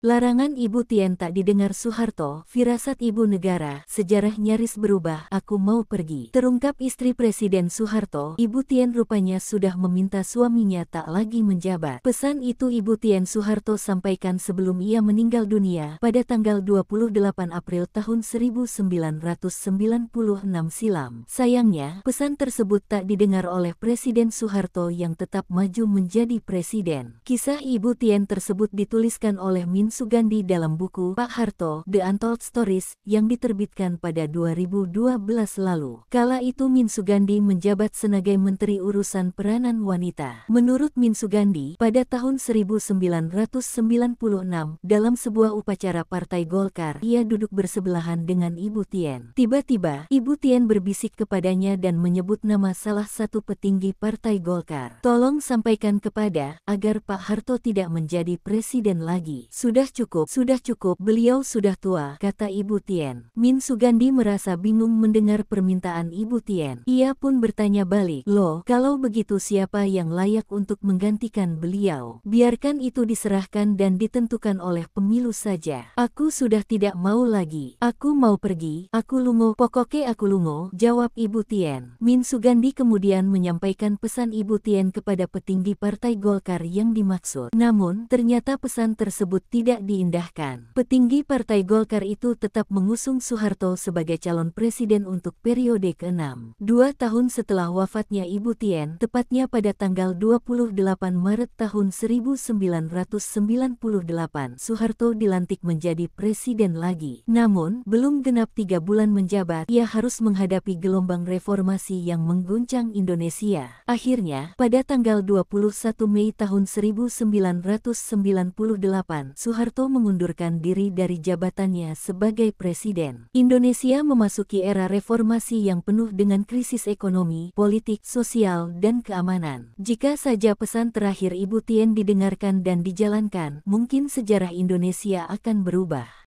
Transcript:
Larangan Ibu Tien tak didengar Soeharto, firasat ibu negara, sejarah nyaris berubah, aku mau pergi. Terungkap istri Presiden Soeharto, Ibu Tien rupanya sudah meminta suaminya tak lagi menjabat. Pesan itu Ibu Tien Soeharto sampaikan sebelum ia meninggal dunia, pada tanggal 28 April tahun 1996 silam. Sayangnya, pesan tersebut tak didengar oleh Presiden Soeharto yang tetap maju menjadi presiden. Kisah Ibu Tien tersebut dituliskan oleh Min Sugandi dalam buku Pak Harto, The Untold Stories, yang diterbitkan pada 2012 lalu. Kala itu Min Sugandi menjabat sebagai Menteri Urusan Peranan Wanita. Menurut Min Sugandi, pada tahun 1996, dalam sebuah upacara Partai Golkar, ia duduk bersebelahan dengan Ibu Tien. Tiba-tiba, Ibu Tien berbisik kepadanya dan menyebut nama salah satu petinggi Partai Golkar. Tolong sampaikan kepada, agar Pak Harto tidak menjadi presiden lagi. Sudah cukup, beliau sudah tua, kata Ibu Tien. Min Sugandi merasa bingung mendengar permintaan Ibu Tien. Ia pun bertanya balik, loh, kalau begitu siapa yang layak untuk menggantikan beliau? Biarkan itu diserahkan dan ditentukan oleh pemilu saja. Aku sudah tidak mau lagi. Aku mau pergi, aku lungo, pokoknya aku lungo, jawab Ibu Tien. Min Sugandi kemudian menyampaikan pesan Ibu Tien kepada petinggi Partai Golkar yang dimaksud. Namun, ternyata pesan tersebut tidak diindahkan. Petinggi Partai Golkar itu tetap mengusung Soeharto sebagai calon presiden untuk periode ke-6. 2 tahun setelah wafatnya Ibu Tien, tepatnya pada tanggal 28 Maret tahun 1998, Soeharto dilantik menjadi presiden lagi. Namun, belum genap 3 bulan menjabat, ia harus menghadapi gelombang reformasi yang mengguncang Indonesia. Akhirnya, pada tanggal 21 Mei tahun 1998, Soeharto mengundurkan diri dari jabatannya sebagai presiden. Indonesia memasuki era reformasi yang penuh dengan krisis ekonomi, politik, sosial, dan keamanan. Jika saja pesan terakhir Ibu Tien didengarkan dan dijalankan, mungkin sejarah Indonesia akan berubah.